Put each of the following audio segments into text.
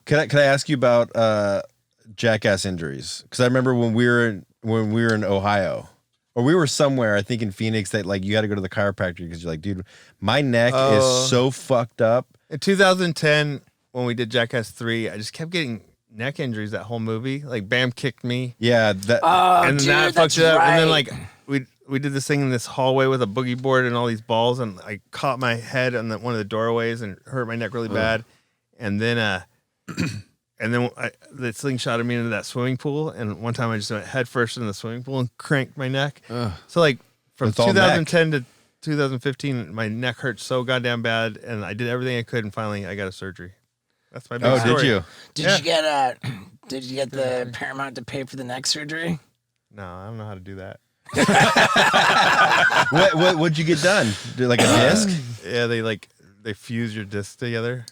Can I ask you about jackass injuries? Because I remember when we were in Ohio, or we were somewhere, I think in Phoenix, that like you got to go to the chiropractor because you're like, dude, my neck is so fucked up. In 2010, when we did Jackass 3, I just kept getting neck injuries that whole movie. Like Bam kicked me. Yeah, and dude, that fucked it up. Right. And then like we did this thing in this hallway with a boogie board and all these balls, and I caught my head on one of the doorways and hurt my neck really bad. And then the slingshotted me into that swimming pool, and one time I just went head first in the swimming pool and cranked my neck. So like from 2010 to 2015, my neck hurt so goddamn bad, and I did everything I could, and finally I got a surgery. That's my big story. Did you? Did you get the Paramount to pay for the neck surgery? No, I don't know how to do that. What'd you get done? Like a disc? Yeah, they fuse your discs together.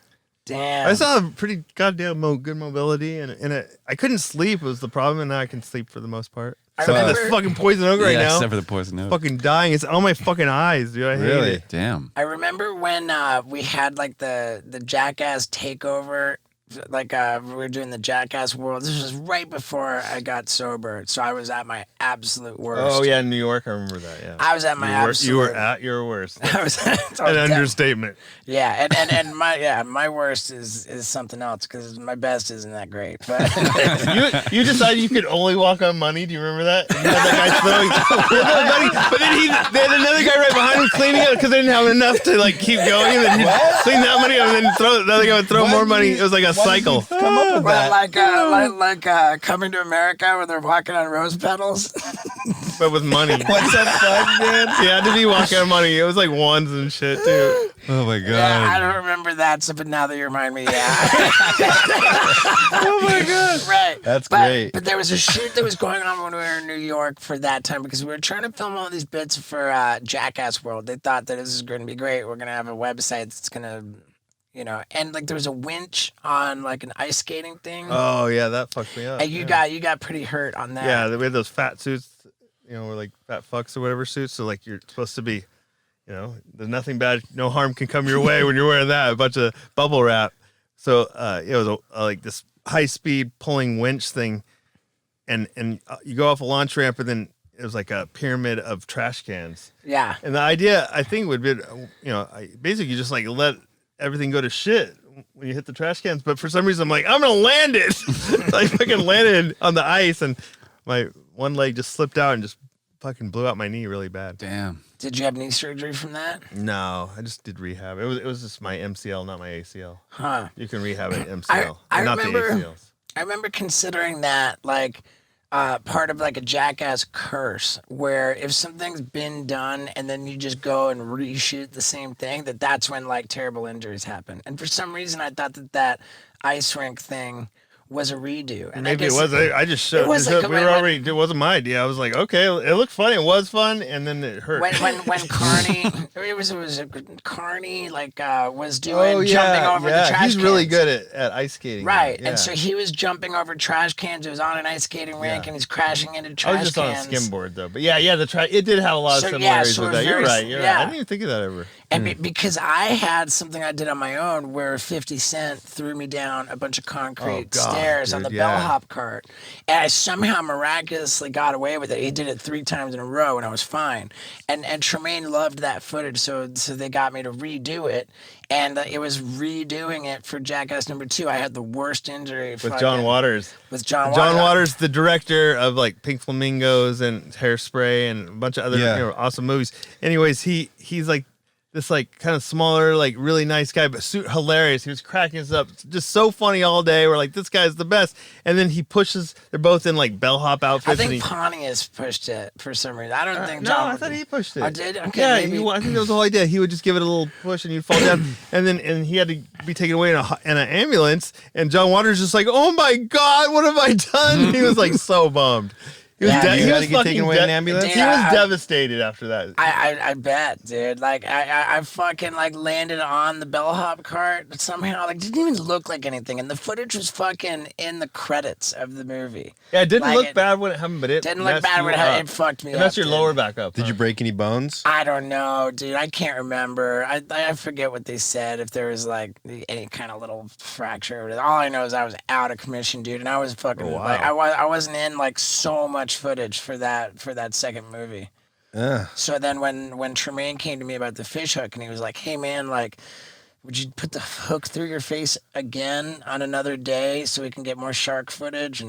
Damn. I still have pretty goddamn good mobility, and I couldn't sleep was the problem, and now I can sleep for the most part. Except for this fucking poison oak right now. Except for the poison oak. Fucking dying. It's on my fucking eyes, dude. I hate it. Damn. I remember when we had like the Jackass takeover. Like we were doing the Jackass World. This was right before I got sober, so I was at my absolute worst. Oh yeah, in New York, I remember that. Yeah, I was at my absolute. You were at your worst. I was an understatement. Yeah, and my worst is something else because my best isn't that great. But you decided you could only walk on money. Do you remember that? You had that guy throwing money, but then they had another guy right behind him cleaning it because they didn't have enough to like keep going, and then he'd clean that money up and then another guy would throw more money. It was like a cycle. Come up with that. Like Coming to America where they're walking on rose petals. But with money. What's that fun, man? You had to be walking on money. It was like ones and shit, too. Oh, my God. Yeah, I don't remember that, but now that you remind me, yeah. Oh, my God. Right. That's great. But there was a shoot that was going on when we were in New York for that time because we were trying to film all these bits for Jackass World. They thought that this is going to be great. We're going to have a website that's going to... and like there was a winch on like an ice skating thing. Oh yeah, that fucked me up. And you got pretty hurt on that. Yeah, we had those fat suits, we're like fat fucks or whatever suits. So like you're supposed to be, there's nothing bad, no harm can come your way when you're wearing that. A bunch of bubble wrap. So it was like this high speed pulling winch thing, and you go off a launch ramp, and then it was like a pyramid of trash cans. Yeah. And the idea I think would be, basically you just like let everything go to shit when you hit the trash cans, but for some reason I'm like, I'm gonna land it. So I fucking landed on the ice, and my one leg just slipped out and just fucking blew out my knee really bad. Damn. Did you have knee surgery from that? No, I just did rehab. It was just my MCL, not my ACL. Huh. You can rehab an MCL, I not remember, the ACLs. I remember considering that like part of like a Jackass curse, where if something's been done and then you just go and reshoot the same thing, that's when like terrible injuries happen. And for some reason, I thought that ice rink thing was a redo. And maybe it was. I just showed. It wasn't my idea. I was like, okay, it looked fun. It was fun, and then it hurt. When Carney, it was Carney was doing jumping over the trash cans. He's really good at ice skating. Right, yeah. and so he was jumping over trash cans. It was on an ice skating rink, and he's crashing into trash cans. I was just on a skimboard though, but it did have a lot of similarities with that. You're right. Right. I didn't even think of that ever. And because I had something I did on my own where 50 Cent threw me down a bunch of concrete stairs on the bellhop cart. And I somehow miraculously got away with it. He did it 3 times in a row and I was fine. And Tremaine loved that footage, so they got me to redo it. And it was redoing it for Jackass #2. I had the worst injury. With John Waters. With John Waters. John Waters, the director of like Pink Flamingos and Hairspray and a bunch of other awesome movies. Anyways, he's like this like kind of smaller, like really nice guy, but hilarious. He was cracking us up. Just so funny all day. We're like, this guy's the best. And then he pushes, they're both in like bellhop outfits. I think Pontius pushed it for some reason. I don't think John. No, I thought he pushed it. I did? Okay, yeah, I think that was the whole idea. He would just give it a little push and you'd fall down. and he had to be taken away in an ambulance. And John Waters just like, oh my God, what have I done? He was like so bummed. He was, Yeah, he You had was to get taken fucking away in an ambulance? Dude, He was I- devastated after that. I bet, dude. Like I fucking like landed on the bellhop cart but somehow. Like didn't even look like anything, and the footage was fucking in the credits of the movie. Yeah, it didn't Like, look bad when it happened, but it Didn't look messed bad you when up. it fucked me It up. messed your dude. lower back up. Did you break any bones? I don't know, dude. I can't remember. I forget what they said. If there was like any kind of little fracture. All I know is I was out of commission, dude, and I was fucking Oh, wow. like I wasn't in like so much footage for that second movie. So then when Tremaine came to me about the fish hook and he was like, "Hey man, like, would you put the hook through your face again on another day so we can get more shark footage?"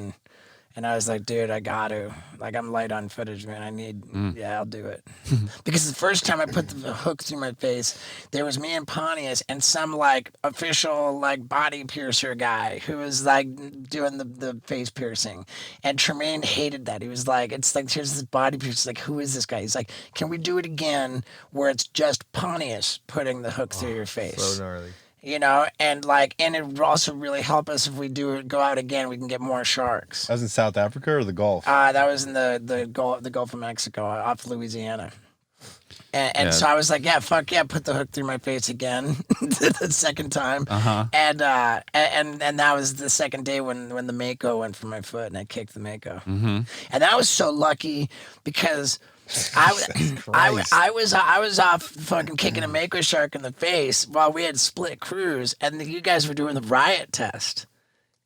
And I was like, dude, I got to. Like, I'm light on footage, man. Yeah, I'll do it. Because the first time I put the hook through my face, there was me and Pontius and some, like, official, like, body piercer guy who was, like, doing the face piercing. And Tremaine hated that. He was like, it's like, here's this body piercer. Like, who is this guy? He's like, can we do it again where it's just Pontius putting the hook through your face? So gnarly. You know, and it would also really help us if we go out again. We can get more sharks. That was in South Africa or the Gulf? That was in the Gulf of Mexico, off Louisiana. And Yeah. so I was like, yeah, fuck yeah, put the hook through my face again, the second time. And that was the second day when the Mako went for my foot, and I kicked the Mako. And that was so lucky because I was off fucking kicking a Mako shark in the face while we had split crews, and you guys were doing the riot test.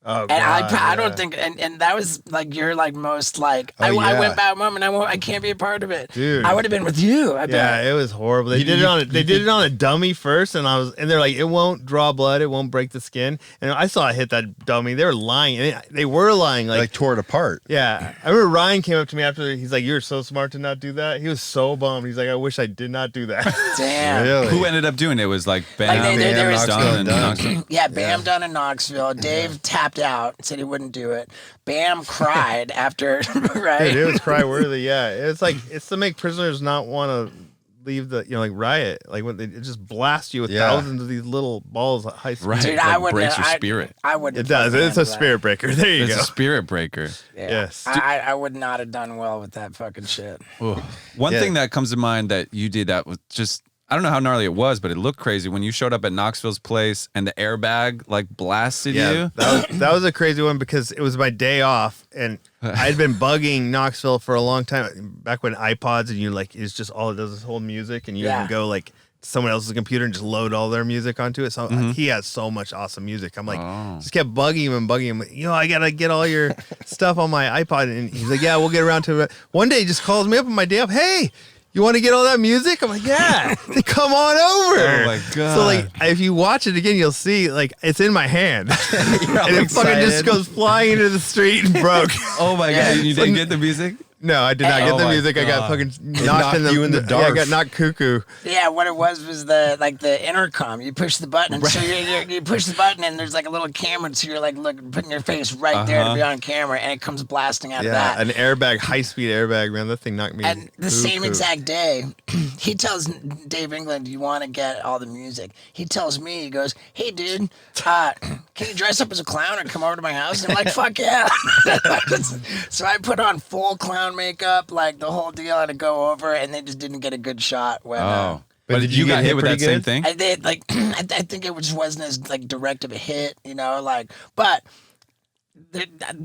Oh, And God, I don't think, and that was like your like most like I yeah. went back moment. I can't be a part of it, Dude. I would have been with you. I bet. Yeah, it was horrible. They did it on a dummy first, and they're like, it won't draw blood, it won't break the skin. And I saw it hit that dummy. They were lying. And they were lying. Like tore it apart. Yeah, I remember Ryan came up to me after. He's like, "You're so smart to not do that." He was so bummed. He's like, "I wish I did not do that." Damn. Really? Who ended up doing it? It was like Bam, Like there was- Dunn, and Dunn. Knoxville. Yeah, Bam done in Knoxville. Dave tapped out, said he wouldn't do it. Bam cried after, right? Dude, it was cry worthy. Yeah, it's to make prisoners not want to leave the like riot, like when they just blast you with Yeah. thousands of these little balls at high speed. Right. Dude, Like, I wouldn't. breaks your spirit. I wouldn't. It does. fucking It's a handle that. spirit breaker. There you It's go. a spirit breaker. Yeah. Yes. I would not have done well with that fucking shit. One Yeah. thing that comes to mind that you did that was just, I don't know how gnarly it was, but it looked crazy when you showed up at Knoxville's place and the airbag like blasted you. That was a crazy one because it was my day off and I'd been bugging Knoxville for a long time. Back when iPods and it's just all it does is hold music and you Yeah. can go like to someone else's computer and just load all their music onto it. So he has so much awesome music. I'm like, just kept bugging him. I gotta get all your stuff on my iPod. And he's like, yeah, we'll get around to it. One day he just calls me up on my day off. Hey, you want to get all that music? I'm like, yeah. Come on over. Oh my God. So like, if you watch it again, you'll see like it's in my hand, and it fucking just excited. goes flying into the street and broke. Oh my God. You didn't get the music? No, I did not get Oh the my music. I got God. fucking knocked knocked in the you in the Yeah, I dark. got knocked cuckoo. Yeah, what it was the intercom. You push the button, and so you push the button, and there's like a little camera, so you're like putting your face right there to be on camera, and it comes blasting out of Yeah, that. an airbag, high speed airbag, man. That thing knocked me. And the same cuckoo. exact day, he tells Dave England, "You want to get all the music?" He tells me, he goes, "Hey, dude, can you dress up as a clown and come over to my house?" And I'm like, "Fuck yeah!" So I put on full clown makeup, like the whole deal, and to go over, and they just didn't get a good shot when. Oh. But But did you you got get hit hit with that pretty same good? thing? I did I think it just wasn't as like direct of a hit, but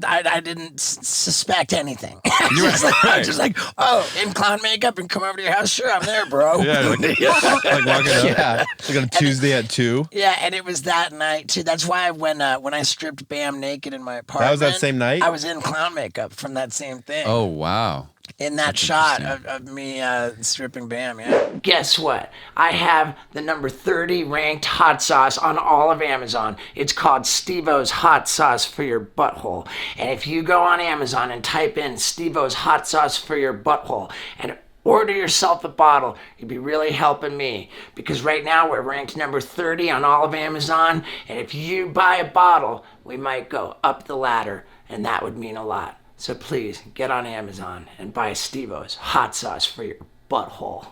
I didn't suspect anything. I'm just like, oh, in clown makeup and come over to your house? Sure, I'm there, bro. Yeah, like walking up. Yeah. Like on a Tuesday at 2. Yeah, and it was that night too. That's why when I stripped Bam naked in my apartment, That was that same night? I was in clown makeup from that same thing. Oh, wow. In that shot of me stripping Bam, yeah. Guess what? I have the number 30 ranked hot sauce on all of Amazon. It's called Steve-O's Hot Sauce for Your Butthole. And if you go on Amazon and type in Steve-O's Hot Sauce for Your Butthole and order yourself a bottle, you'd be really helping me. Because right now we're ranked number 30 on all of Amazon. And if you buy a bottle, we might go up the ladder. And that would mean a lot. So please get on Amazon and buy Steve-O's Hot Sauce for Your Butthole.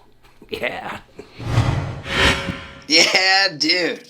Yeah. Yeah, dude.